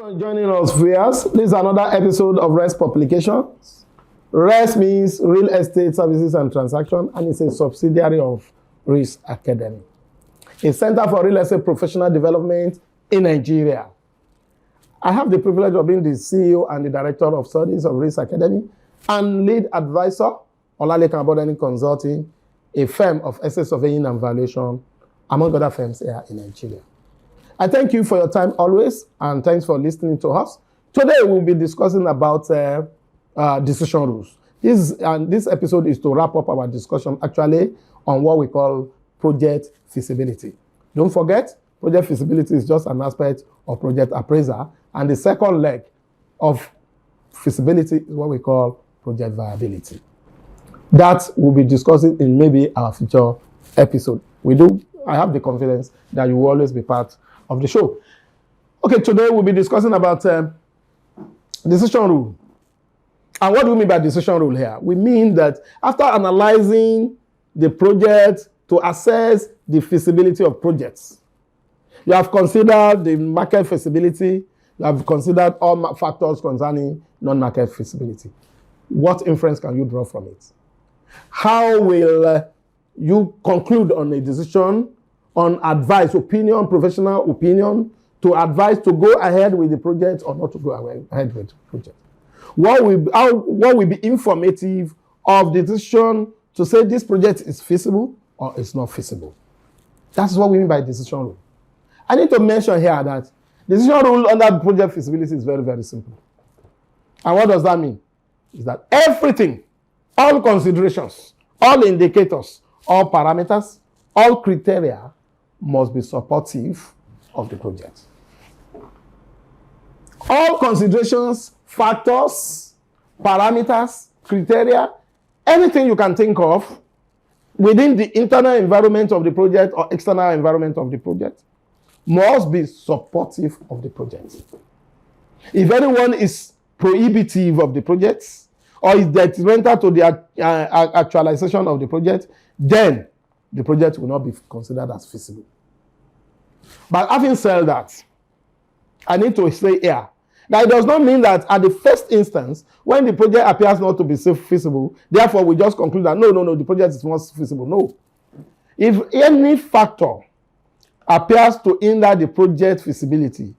for joining us, viewers. This is another episode of REST Publications. REST means Real Estate Services and Transaction, and it's a subsidiary of REST Academy, a center for real estate professional development in Nigeria. I have the privilege of being the CEO and the Director of Studies of REST Academy and lead advisor, Olalekan Abodeni Consulting, a firm of asset surveying and valuation, among other firms here in Nigeria. I thank you for your time always, and thanks for listening to us. Today, we'll be discussing about decision rules. This episode is to wrap up our discussion actually on what we call project feasibility. Don't forget, project feasibility is just an aspect of project appraisal, and the second leg of feasibility is what we call project viability. That we'll be discussing in maybe our future episode. I have the confidence that you will always be part of the show. Okay, today we'll be discussing about decision rule. And what do we mean by decision rule here? We mean that after analyzing the project to assess the feasibility of projects, you have considered the market feasibility, you have considered all factors concerning non-market feasibility. What inference can you draw from it? How will you conclude on a decision, on advice, opinion, professional opinion, to advise to go ahead with the project or not to go ahead with the project? What will be informative of the decision to say this project is feasible or it's not feasible? That's what we mean by decision rule. I need to mention here that decision rule under project feasibility is very, very simple. And what does that mean? Is that everything, all considerations, all indicators, all parameters, all criteria must be supportive of the project. All considerations, factors, parameters, criteria, anything you can think of within the internal environment of the project or external environment of the project must be supportive of the project. If anyone is prohibitive of the project or is detrimental to the actualization of the project, then the project will not be considered as feasible. But having said that, I need to say here that it does not mean that at the first instance, when the project appears not to be feasible, therefore we just conclude that no, the project is not feasible. No. If any factor appears to hinder the project feasibility,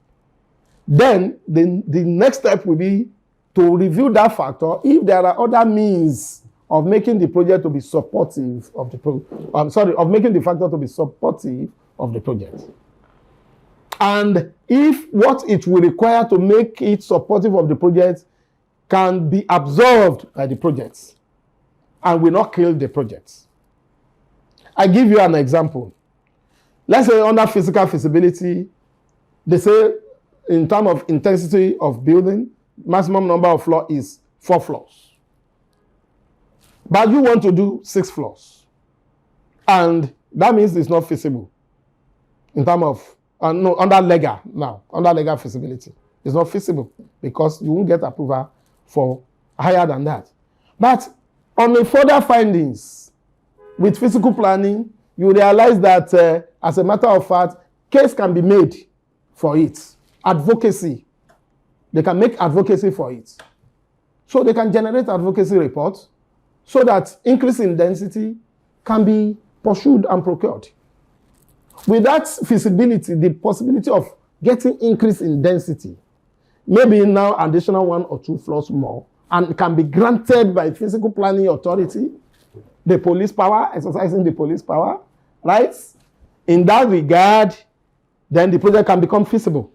then the next step will be to review that factor if there are other means of making the project to be supportive of the making the factor to be supportive of the project. And if what it will require to make it supportive of the project can be absorbed by the project and will not kill the project. I give you an example. Let's say under physical feasibility, they say in terms of intensity of building, maximum number of floors is 4 floors. But you want to do 6 floors. And that means it's not feasible in terms of, under legal feasibility. It's not feasible because you won't get approval for higher than that. But on the further findings, with physical planning, you realize that as a matter of fact, case can be made for it. Advocacy. They can make advocacy for it. So they can generate advocacy reports so that increase in density can be pursued and procured. With that feasibility, the possibility of getting increase in density, maybe now additional 1 or 2 floors more, and can be granted by physical planning authority, the police power, exercising the police power, right? In that regard, then the project can become feasible.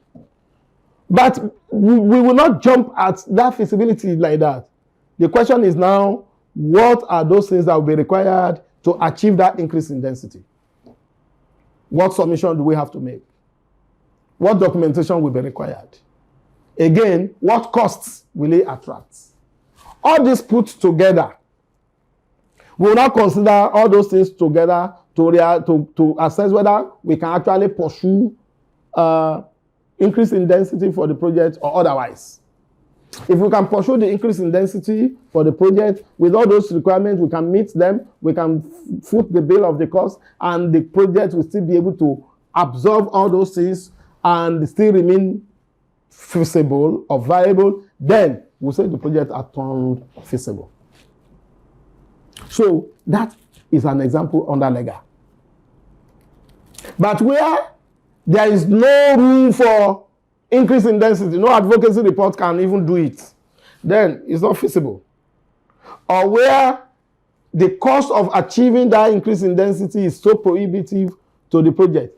But we will not jump at that feasibility like that. The question is now, what are those things that will be required to achieve that increase in density? What submission do we have to make? What documentation will be required? Again, what costs will it attract? All this put together, we will not consider all those things together to assess whether we can actually pursue increase in density for the project or otherwise. If we can pursue the increase in density for the project with all those requirements, we can meet them, we can foot the bill of the cost, and the project will still be able to absorb all those things and still remain feasible or viable, then we'll say the project are turned feasible. So that is an example under legal. But where there is no room for increase in density, no advocacy report can even do it, then it's not feasible. Or where the cost of achieving that increase in density is so prohibitive to the project.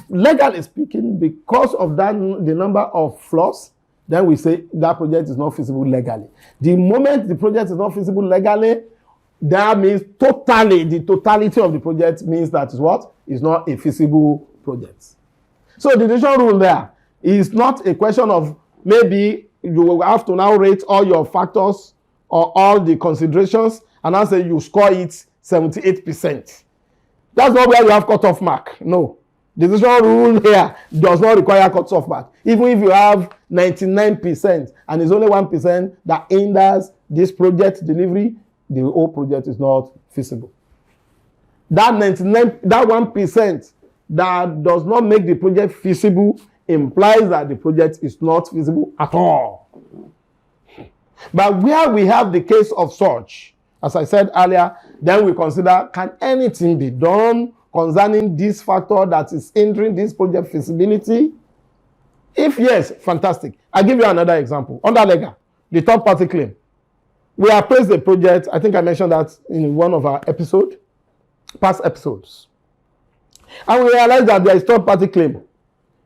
Legally speaking, because of that, the number of flaws, then we say that project is not feasible legally. The moment the project is not feasible legally, that means totally, the totality of the project means that is what? Is not a feasible project. So the decision rule there is not a question of maybe you will have to now rate all your factors or all the considerations and now say you score it 78%. That's not where you have cutoff mark. No. The decision rule here does not require cutoff mark. Even if you have 99% and it's only 1% that hinders this project delivery, the whole project is not feasible. That 1% that does not make the project feasible implies that the project is not feasible at all. But where we have the case of such, as I said earlier, then we consider, can anything be done concerning this factor that is hindering this project feasibility? If yes, fantastic. I'll give you another example. Under legal, the third party claim. We appraised the project. I think I mentioned that in one of our past episodes. And we realized that there is third party claim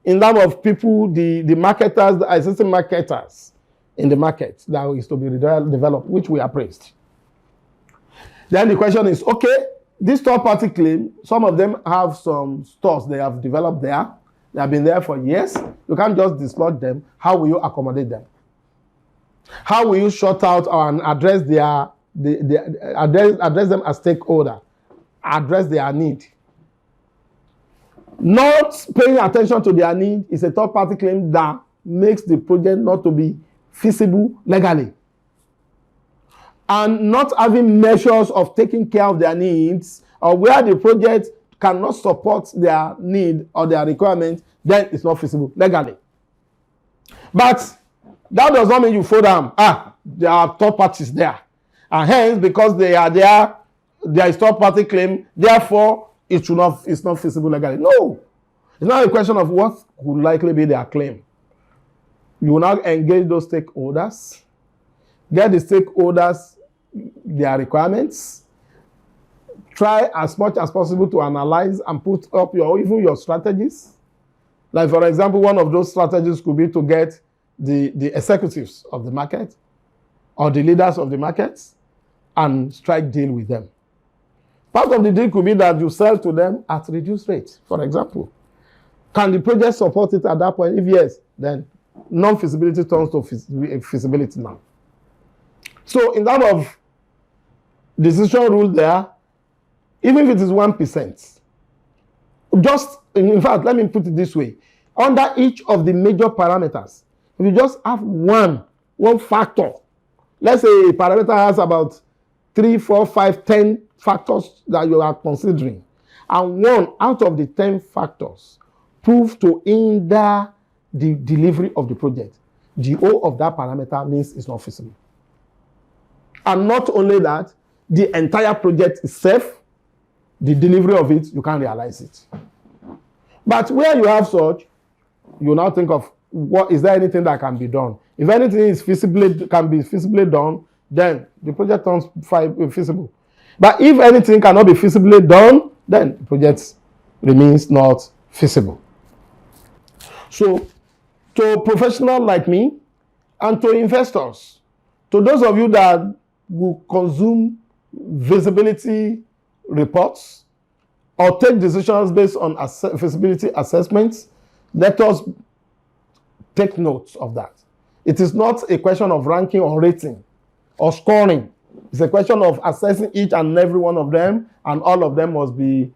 in terms of people, the marketers, the existing marketers in the market that is to be developed, which we appraised. Then the question is, okay, this third-party claim, some of them have some stores they have developed there. They have been there for years. You can't just dislodge them. How will you accommodate them? How will you shut out and address address them as stakeholder, address their need? Not paying attention to their need is a third-party claim that makes the project not to be feasible legally. And not having measures of taking care of their needs, or where the project cannot support their need or their requirement, then it's not feasible legally. But that does not mean you fold them. There are third parties there. And hence, because they are there, there is third party claim, therefore it's not feasible legally. No. It's not a question of what would likely be their claim. You will now engage those stakeholders, get the stakeholders their requirements, try as much as possible to analyze and put up even your strategies. Like, for example, one of those strategies could be to get the executives of the market or the leaders of the markets and strike deal with them. Part of the deal could be that you sell to them at reduced rates, for example. Can the project support it at that point? If yes, then non-feasibility turns to feasibility now. So in terms of decision rule there, even if it is 1%, just, in fact, let me put it this way. Under each of the major parameters, if you just have one factor, let's say a parameter has about 3, 4, 5, 10 factors that you are considering, and one out of the 10 factors prove to hinder the delivery of the project, the whole of that parameter means it's not feasible. And not only that, the entire project itself, the delivery of it, you can't realize it. But where you have such, you now think of, is there anything that can be done? If anything can be feasibly done, then the project turns feasible. But if anything cannot be feasibly done, then the project remains not feasible. So, to professionals like me and to investors, to those of you that will consume visibility reports or take decisions based on feasibility assessments, let us take notes of that. It is not a question of ranking or rating or scoring. It's a question of assessing each and every one of them, and all of them must be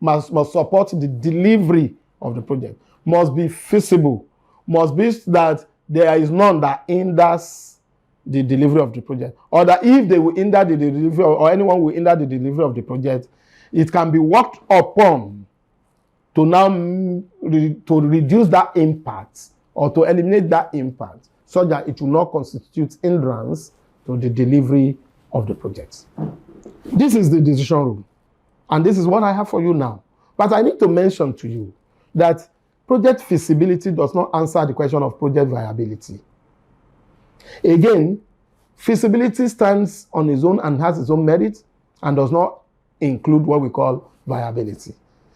must support the delivery of the project, must be feasible, must be that there is none that hinders the delivery of the project, or that if they will hinder the delivery, or anyone will hinder the delivery of the project, it can be worked upon to now to reduce that impact or to eliminate that impact so that it will not constitute hindrance to the delivery of the project. This is the decision rule. And this is what I have for you now. But I need to mention to you that project feasibility does not answer the question of project viability. Again, feasibility stands on its own and has its own merit and does not include what we call viability.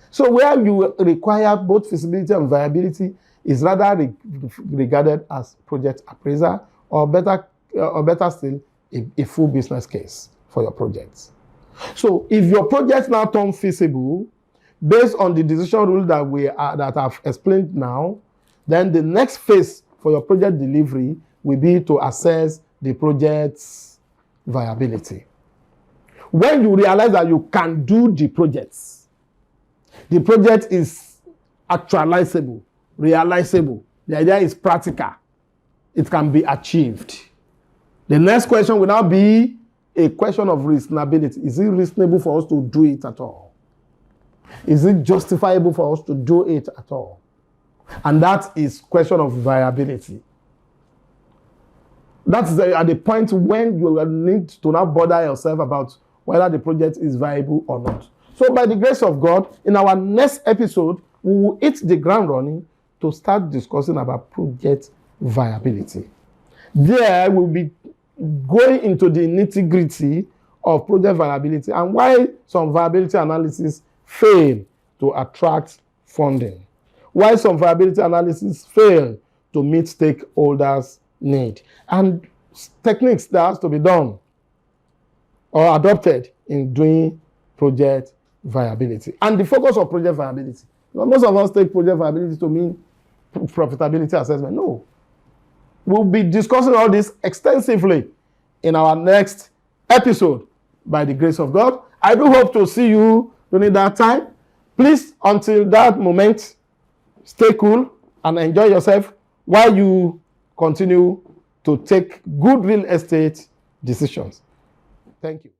So where you require both feasibility and viability is rather regarded as project appraiser or better still, a full business case for your projects. So if your project now turns feasible, based on the decision rule that I've explained now, then the next phase for your project delivery will be to assess the project's viability. When you realize that you can do the project is actualizable, realizable, the idea is practical, it can be achieved. The next question will now be a question of reasonability. Is it reasonable for us to do it at all? Is it justifiable for us to do it at all? And that is question of viability. That's at the point when you need to now bother yourself about whether the project is viable or not. So by the grace of God, in our next episode, we will hit the ground running to start discussing about project viability. There we'll be going into the nitty-gritty of project viability and why some viability analysis fail to attract funding, why some viability analysis fail to meet stakeholders' need, and techniques that has to be done or adopted in doing project viability. And the focus of project viability. Most of us take project viability to mean profitability assessment. No. We'll be discussing all this extensively in our next episode by the grace of God. I do hope to see you during that time. Please, until that moment, stay cool and enjoy yourself while you continue to take good real estate decisions. Thank you.